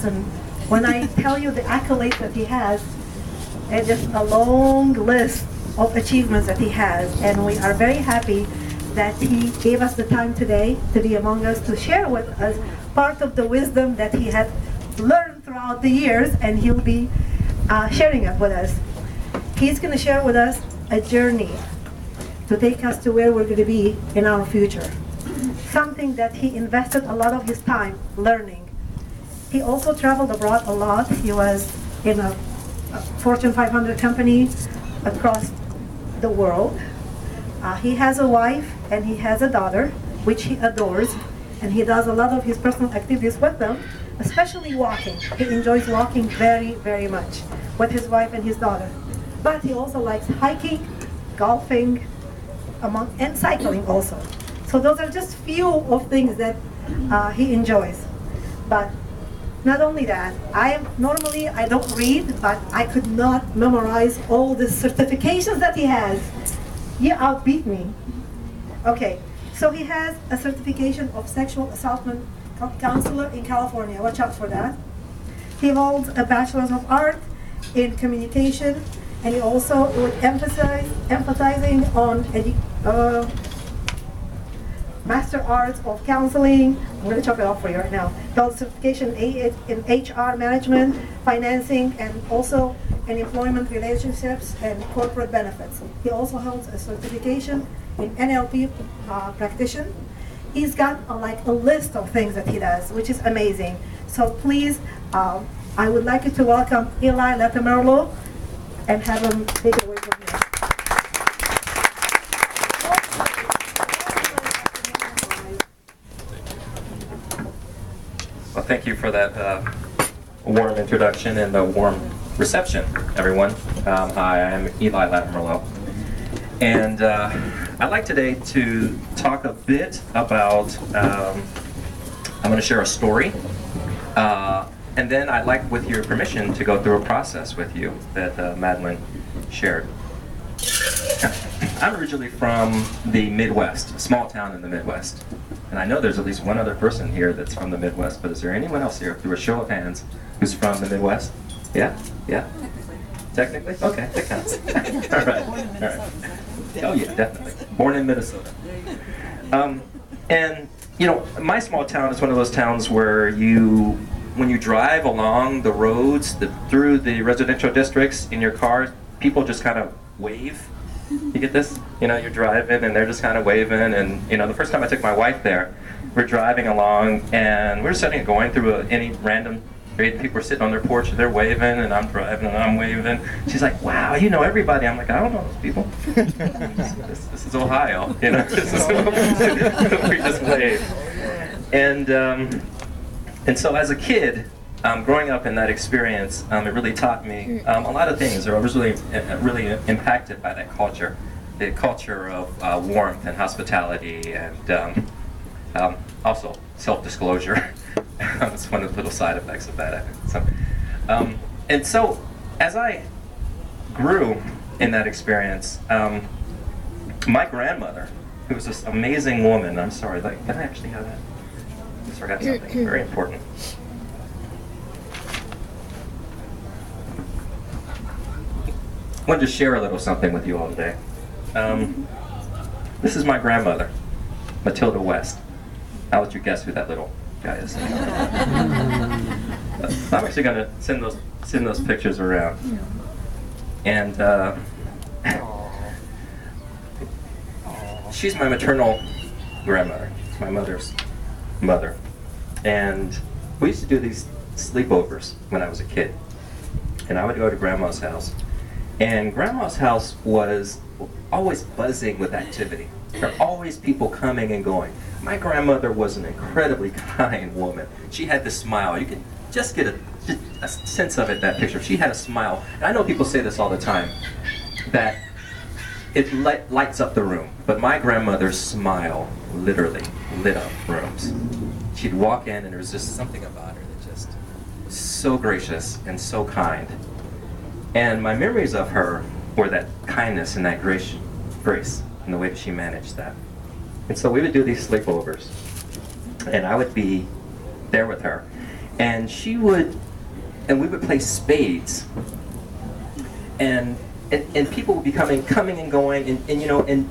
person. When I tell you the accolades that he has, it's just a long list of achievements that he has, and we are very happy that he gave us the time today to be among us, to share with us part of the wisdom that he had learned throughout the years, and he'll be sharing it with us. He's going to share with us a journey to take us to where we're going to be in our future. Something that he invested a lot of his time learning. He also traveled abroad a lot. He was in a Fortune 500 company across the world. He has a wife and he has a daughter, which he adores, and he does a lot of his personal activities with them, especially walking. He enjoys walking very, very much with his wife and his daughter. But he also likes hiking, golfing, and cycling also. So those are just few of things that he enjoys. But not only that, normally I don't read, but I could not memorize all the certifications that he has. He outbeat me. Okay, so he has a certification of sexual assaultment counselor in California. Watch out for that. He holds a Bachelor's of Art in Communication, and he also would emphasizing on Master Arts of Counseling. I'm going to chop it off for you right now. He holds certification in HR management, financing, and also in employment relationships and corporate benefits. He also holds a certification in NLP practitioner. He's got a list of things that he does, which is amazing. So please, I would like you to welcome Eli Latimerlo and have him take it away from here. Well, thank you for that warm introduction and the warm reception, everyone. Hi, I'm Eli Latimerlo. And I'd like today to talk a bit about, I'm going to share a story. And then I'd like, with your permission, to go through a process with you that Madeline shared. I'm originally from the Midwest, a small town in the Midwest. And I know there's at least one other person here that's from the Midwest, but is there anyone else here, through a show of hands, who's from the Midwest? Yeah? Yeah? Technically? Okay, that counts. All right. All right. Oh yeah, definitely. Born in Minnesota. And, you know, my small town is one of those towns where when you drive along the roads, through the residential districts in your car, people just kind of wave. You get this? You know, you're driving and they're just kind of waving. And, you know, the first time I took my wife there, we're driving along and we're sitting going through any random street. People are sitting on their porch and they're waving, and I'm driving and I'm waving. She's like, "Wow, you know everybody." I'm like, "I don't know those people." This is Ohio, you know. We just wave. And so as a kid, growing up in that experience, it really taught me a lot of things. I was really impacted by that culture, the culture of warmth and hospitality, and also self-disclosure. It's one of the little side effects of that. And so, as I grew in that experience, my grandmother, who was this amazing woman, I'm sorry, can I actually have that? I just forgot something very important. I wanted to share a little something with you all today. This is my grandmother, Matilda West. I'll let you guess who that little guy is. I'm actually going to send those pictures around. And she's my maternal grandmother. It's my mother's mother. And we used to do these sleepovers when I was a kid. And I would go to Grandma's house. And Grandma's house was always buzzing with activity. There were always people coming and going. My grandmother was an incredibly kind woman. She had this smile. You could just get a sense of it, that picture. She had a smile. And I know people say this all the time, that it lights up the room. But my grandmother's smile literally lit up rooms. She'd walk in and there was just something about her that just was so gracious and so kind. And my memories of her were that kindness and that grace and the way that she managed that. And so we would do these sleepovers, and I would be there with her. and we would play spades, and people would be coming and going, and you know, and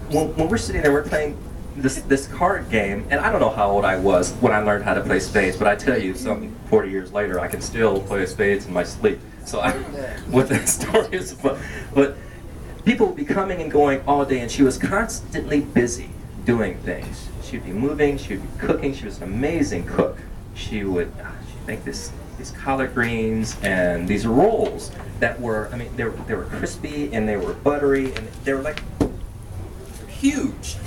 when we're sitting there, we're playing this card game, and I don't know how old I was when I learned how to play spades, but I tell you, something 40 years later, I can still play spades in my sleep. So what that story is about. But people would be coming and going all day, and she was constantly busy doing things. She'd be moving, she'd be cooking. She was an amazing cook. She'd make these collard greens and these rolls that were, I mean, they were crispy and they were buttery and they were like huge.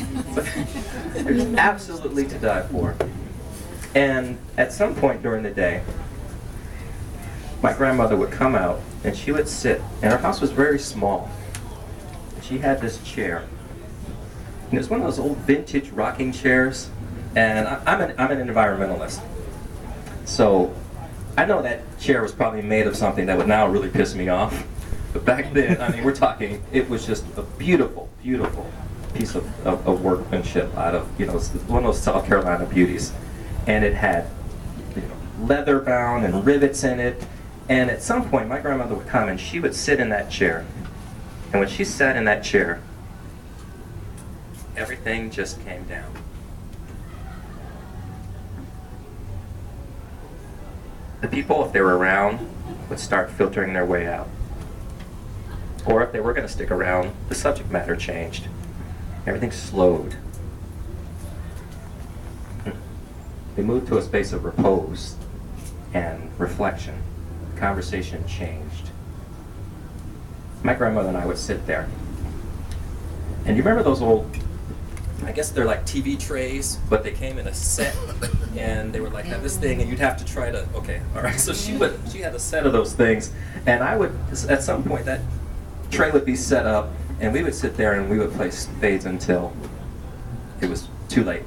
They're just absolutely to die for. And at some point during the day, my grandmother would come out and she would sit, and her house was very small. She had this chair, and it was one of those old vintage rocking chairs. And I'm an environmentalist, so I know that chair was probably made of something that would now really piss me off. But back then, I mean, we're talking, it was just a beautiful, beautiful piece of workmanship out of, you know, one of those South Carolina beauties. And it had, you know, leather bound and rivets in it. And at some point, my grandmother would come and she would sit in that chair. And when she sat in that chair, everything just came down. The people, if they were around, would start filtering their way out. Or if they were going to stick around, the subject matter changed. Everything slowed. They moved to a space of repose and reflection. The conversation changed. My grandmother and I would sit there. And you remember those old, I guess they're like TV trays, but they came in a set, and they would like have this thing, and you'd have to try to, okay, all right. So she had a set of those things, and I would, at some point, that tray would be set up, and we would sit there and we would play spades until it was too late,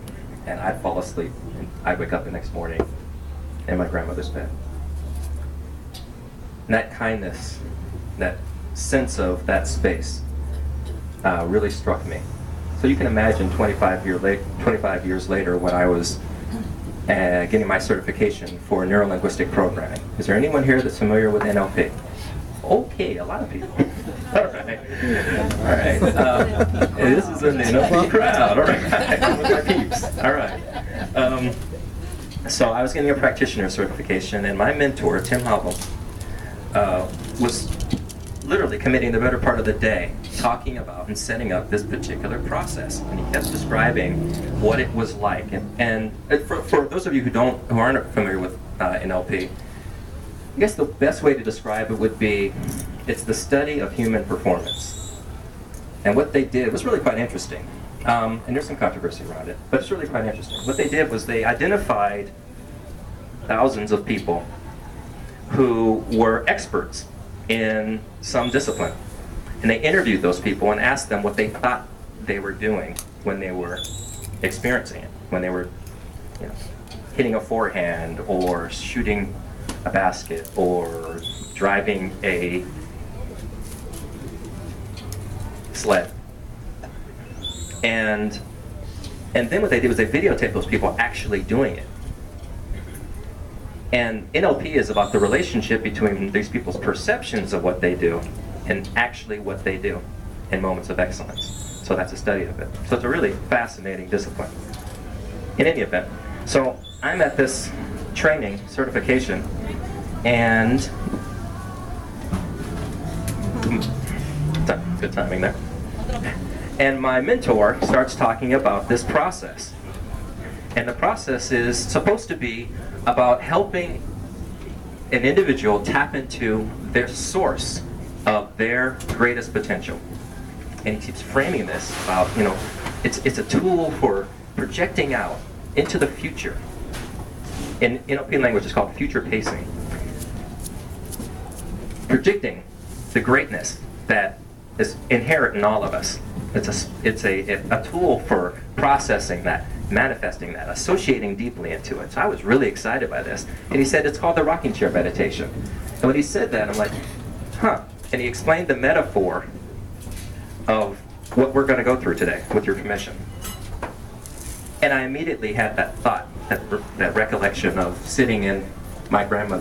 and I'd fall asleep, and I'd wake up the next morning in my grandmother's bed. And that kindness, that sense of that space really struck me. So you can imagine 25 years later when I was getting my certification for neurolinguistic programming. Is there anyone here that's familiar with NLP? Okay, a lot of people. All right. All right. This is an NLP crowd. All right. With my peeps. All right. So I was getting a practitioner certification, and my mentor, Tim Hobble, was literally committing the better part of the day talking about and setting up this particular process. And he kept describing what it was like. And for those of you who aren't familiar with NLP, I guess the best way to describe it would be, it's the study of human performance. And what they did was really quite interesting. And there's some controversy around it, but it's really quite interesting. What they did was they identified thousands of people who were experts in some discipline. And they interviewed those people and asked them what they thought they were doing when they were experiencing it, when they were, you know, hitting a forehand or shooting a basket or driving a sled. And then what they did was they videotaped those people actually doing it. And NLP is about the relationship between these people's perceptions of what they do and actually what they do in moments of excellence. So that's a study of it. So it's a really fascinating discipline. In any event, so I'm at this training certification, and good timing there. And my mentor starts talking about this process. And the process is supposed to be about helping an individual tap into their source of their greatest potential. And he keeps framing this about, you know, it's a tool for projecting out into the future. In NLP language, it's called future pacing. Predicting the greatness that is inherent in all of us. It's a tool for processing that, manifesting that, associating deeply into it. So I was really excited by this. And he said it's called the rocking chair meditation. And when he said that, I'm like, huh. And he explained the metaphor of what we're going to go through today, with your permission. And I immediately had that thought, that recollection of sitting in my grandmother